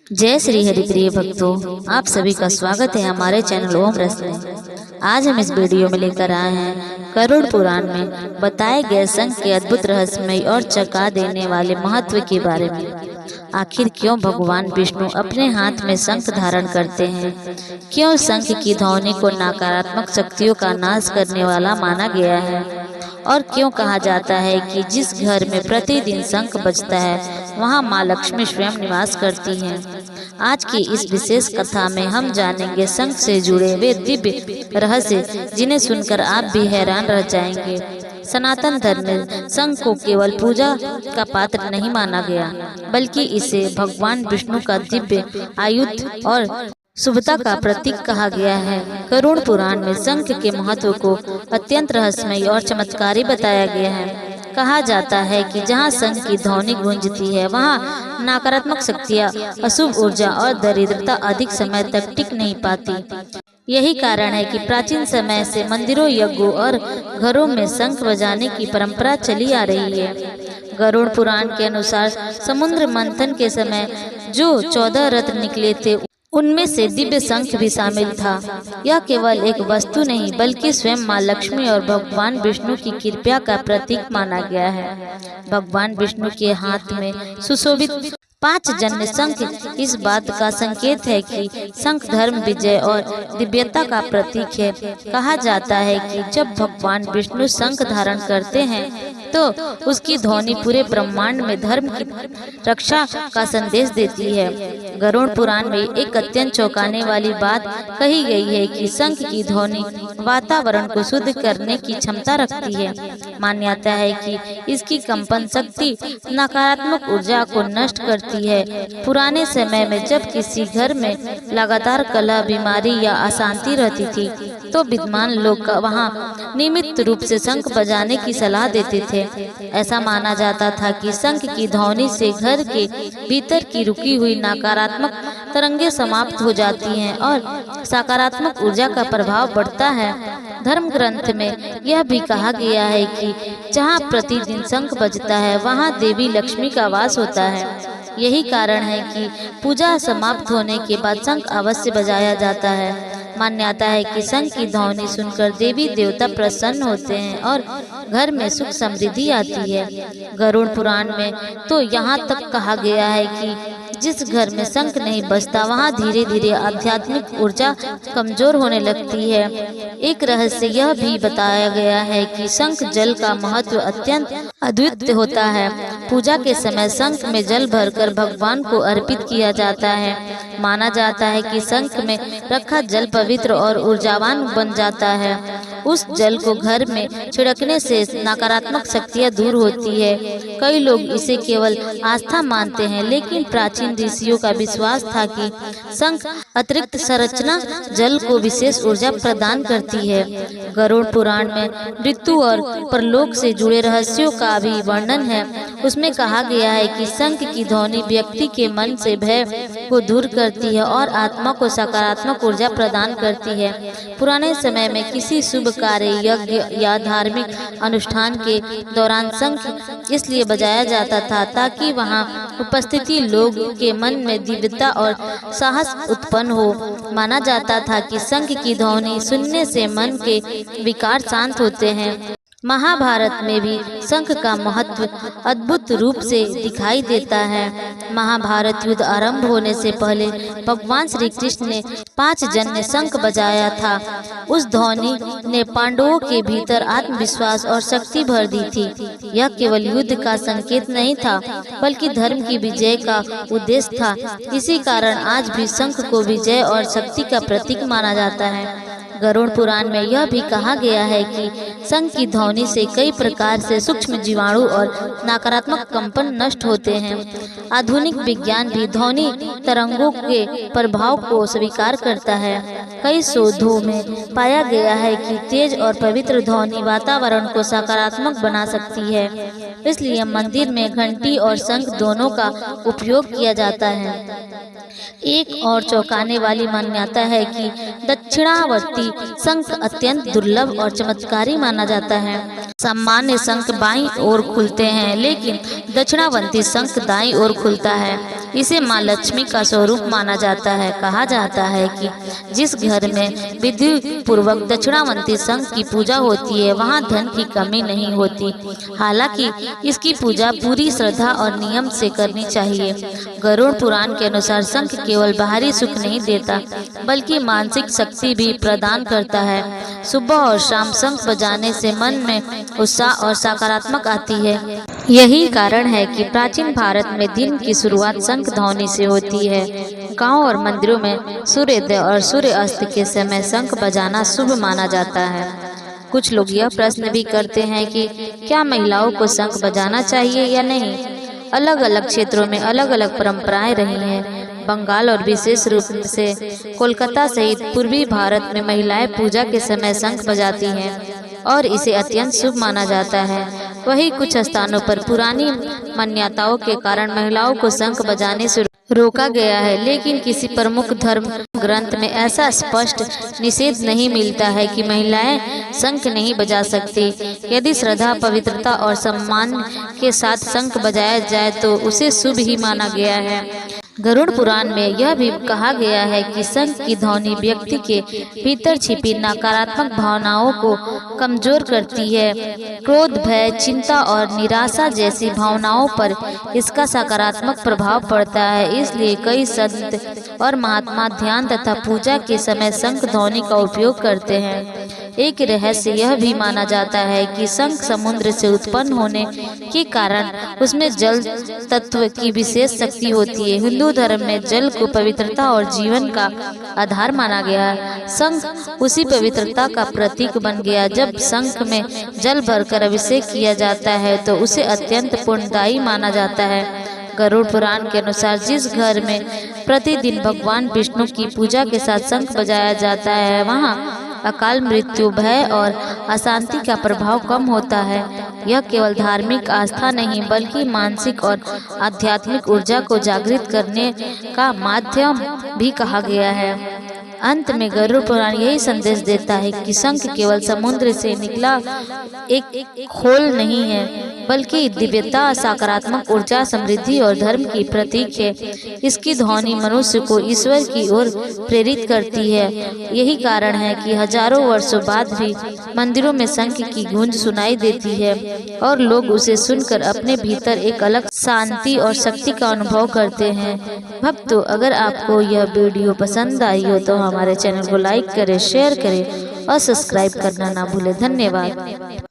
जय श्री हरि प्रिय भक्तों, आप सभी का स्वागत है हमारे चैनल ओम रस में। आज हम इस वीडियो में लेकर आए हैं गरुड़ पुराण में बताए गए शंख के अद्भुत रहस्यमय और चौंका देने वाले महत्व के बारे में। आखिर क्यों भगवान विष्णु अपने हाथ में शंख धारण करते हैं? क्यों शंख की ध्वनि को नकारात्मक शक्तियों का नाश करने वाला माना गया है? और क्यों कहा जाता है कि जिस घर में प्रतिदिन शंख बजता है वहां मां लक्ष्मी स्वयं निवास करती हैं? आज की इस विशेष कथा में हम जानेंगे शंख से जुड़े वे दिव्य रहस्य जिन्हें सुनकर आप भी हैरान रह जाएंगे। सनातन धर्म में शंख को केवल पूजा का पात्र नहीं माना गया, बल्कि इसे भगवान विष्णु का दिव्य आयुध और शुभता का प्रतीक कहा गया है। गरुड़ पुराण में शंख के महत्व को अत्यंत रहस्यमय और चमत्कारी बताया गया है। कहा जाता है कि जहाँ शंख की ध्वनि गूंजती है वहाँ नकारात्मक शक्तियाँ, अशुभ ऊर्जा और दरिद्रता अधिक समय तक टिक नहीं पाती। यही कारण है कि प्राचीन समय से मंदिरों, यज्ञों और घरों में शंख बजाने की परंपरा चली आ रही है। गरुड़ पुराण के अनुसार समुद्र मंथन के समय जो 14 रत्न निकले थे उनमें से दिव्य शंख भी शामिल था। यह केवल एक वस्तु नहीं बल्कि स्वयं मां लक्ष्मी और भगवान विष्णु की कृपा का प्रतीक माना गया है। भगवान विष्णु के हाथ में सुशोभित 5 जन्य शंख इस बात का संकेत है कि शंख धर्म, विजय और दिव्यता का प्रतीक है। कहा जाता है कि जब भगवान विष्णु शंख धारण करते हैं तो उसकी ध्वनि पूरे ब्रह्मांड में धर्म की रक्षा का संदेश देती है। गरुड़ पुराण में एक अत्यंत चौंकाने वाली बात कही गई है कि शंख की ध्वनि वातावरण को शुद्ध करने की क्षमता रखती है। मान्यता है कि इसकी कंपन शक्ति नकारात्मक ऊर्जा को नष्ट करती है। पुराने समय में जब किसी घर में लगातार कलह, बीमारी या अशांति रहती थी तो विद्वान लोग वहां नियमित रूप से शंख बजाने की सलाह देते थे। ऐसा माना जाता था कि शंख की ध्वनि से घर के भीतर की रुकी हुई नकारात्मक तरंगे समाप्त हो जाती हैं और सकारात्मक ऊर्जा का प्रभाव बढ़ता है। धर्म ग्रंथ में यह भी कहा गया है कि जहां प्रतिदिन शंख बजता है वहां देवी लक्ष्मी का वास होता है। यही कारण है कि पूजा समाप्त होने के बाद शंख अवश्य बजाया जाता है। मान्यता है कि शंख की ध्वनि सुनकर देवी देवता प्रसन्न होते हैं और घर में सुख समृद्धि आती है। गरुड़ पुराण में तो यहाँ तक कहा गया है कि जिस घर में शंख नहीं बजता वहाँ धीरे धीरे आध्यात्मिक ऊर्जा कमजोर होने लगती है। एक रहस्य यह भी बताया गया है कि शंख जल का महत्व अत्यंत अद्वितीय होता है। पूजा के समय शंख में जल भरकर भगवान को अर्पित किया जाता है। माना जाता है कि शंख में रखा जल पवित्र और ऊर्जावान बन जाता है। उस जल को घर में छिड़कने से नकारात्मक शक्तियाँ दूर होती है। कई लोग इसे केवल आस्था मानते हैं, लेकिन प्राचीन ऋषियों का विश्वास था कि शंख अतिरिक्त संरचना जल को विशेष ऊर्जा प्रदान करती है। गरुड़ पुराण में मृत्यु और परलोक से जुड़े रहस्यों का भी वर्णन है। उसमें कहा गया है कि शंख की ध्वनि व्यक्ति के मन से भय को दूर करती है और आत्मा को सकारात्मक ऊर्जा प्रदान करती है। पुराने समय में किसी शुभ कार्य, यज्ञ या धार्मिक अनुष्ठान के दौरान शंख इसलिए बजाया जाता था ताकि वहां उपस्थिति लोग के मन में दिव्यता और साहस उत्पन्न हो। माना जाता था कि शंख की ध्वनि सुनने से मन के विकार शांत होते हैं। महाभारत में भी शंख का महत्व अद्भुत रूप से दिखाई देता है। महाभारत युद्ध आरंभ होने से पहले भगवान श्री कृष्ण ने 5 जन्य शंख बजाया था। उस ध्वनि ने पांडवों के भीतर आत्मविश्वास और शक्ति भर दी थी। यह केवल युद्ध का संकेत नहीं था बल्कि धर्म की विजय का उद्देश्य था। इसी कारण आज भी शंख को विजय और शक्ति का प्रतीक माना जाता है। गरुड़ पुराण में यह भी कहा गया है कि शंख की ध्वनि से कई प्रकार से सूक्ष्म जीवाणु और नकारात्मक कंपन नष्ट होते हैं। आधुनिक विज्ञान भी ध्वनि तरंगों के प्रभाव को स्वीकार करता है। कई शोधों में पाया गया है कि तेज और पवित्र ध्वनि वातावरण को सकारात्मक बना सकती है। इसलिए मंदिर में घंटी और शंख दोनों का उपयोग किया जाता है। एक और चौंकाने वाली मान्यता है कि दक्षिणावर्ती शंख अत्यंत दुर्लभ और चमत्कारी माना जाता है। सामान्य शंख बाईं ओर खुलते हैं, लेकिन दक्षिणावर्ती शंख दाईं ओर खुलता है। इसे माँ लक्ष्मी का स्वरूप माना जाता है। कहा जाता है कि जिस घर में विधि पूर्वक दक्षिणावंती शंख की पूजा होती है वहाँ धन की कमी नहीं होती। हालांकि इसकी पूजा पूरी श्रद्धा और नियम से करनी चाहिए। गरुड़ पुराण के अनुसार शंख केवल बाहरी सुख नहीं देता बल्कि मानसिक शक्ति भी प्रदान करता है। सुबह और शाम शंख बजाने से मन में उत्साह और सकारात्मक आती है। यही कारण है कि प्राचीन भारत में दिन की शुरुआत शंख ध्वनि से होती है। गांव और मंदिरों में सूर्योदय और सूर्य अस्त के समय शंख बजाना शुभ माना जाता है। कुछ लोग यह प्रश्न भी करते हैं कि क्या महिलाओं को शंख बजाना चाहिए या नहीं। अलग अलग क्षेत्रों में अलग अलग परंपराएं रही हैं। बंगाल और विशेष रूप से कोलकाता सहित पूर्वी भारत में महिलाएं पूजा के समय शंख बजाती हैं और इसे अत्यंत शुभ माना जाता है। वहीं कुछ स्थानों पर पुरानी मान्यताओं के कारण महिलाओं को शंख बजाने से रोका गया है, लेकिन किसी प्रमुख धर्म ग्रंथ में ऐसा स्पष्ट निषेध नहीं मिलता है कि महिलाएं शंख नहीं बजा सकती। यदि श्रद्धा, पवित्रता और सम्मान के साथ शंख बजाया जाए तो उसे शुभ ही माना गया है। गरुड़ पुराण में यह भी कहा गया है कि शंख की ध्वनि व्यक्ति के भीतर छिपी नकारात्मक भावनाओं को कमजोर करती है। क्रोध, भय, चिंता और निराशा जैसी भावनाओं पर इसका सकारात्मक प्रभाव पड़ता है। इसलिए कई संत और महात्मा ध्यान तथा पूजा के समय शंख ध्वनि का उपयोग करते हैं। एक रहस्य यह भी माना जाता है कि शंख समुद्र से उत्पन्न होने के कारण उसमें जल तत्व की विशेष शक्ति होती है। हिंदू धर्म में जल को पवित्रता और जीवन का आधार माना गया। शंख उसी पवित्रता का प्रतीक बन गया। जब शंख में जल भरकर अभिषेक किया जाता है तो उसे अत्यंत पुण्यदायी माना जाता है। गरुड़ पुराण के अनुसार जिस घर में प्रतिदिन भगवान विष्णु की पूजा के साथ शंख बजाया जाता है वहाँ अकाल मृत्यु, भय और अशांति का प्रभाव कम होता है। यह केवल धार्मिक आस्था नहीं बल्कि मानसिक और आध्यात्मिक ऊर्जा को जागृत करने का माध्यम भी कहा गया है। अंत में गरुड़ पुराण यही संदेश देता है कि शंख केवल समुद्र से निकला एक खोल नहीं है बल्कि दिव्यता, सकारात्मक ऊर्जा, समृद्धि और धर्म की प्रतीक है। इसकी ध्वनि मनुष्य को ईश्वर की ओर प्रेरित करती है। यही कारण है कि हजारों वर्षों बाद भी मंदिरों में शंख की गूंज सुनाई देती है और लोग उसे सुनकर अपने भीतर एक अलग शांति और शक्ति का अनुभव करते हैं। भक्तों, अगर आपको यह वीडियो पसंद आई हो तो हमारे चैनल को लाइक करें, शेयर करें और सब्सक्राइब करना ना भूलें। धन्यवाद।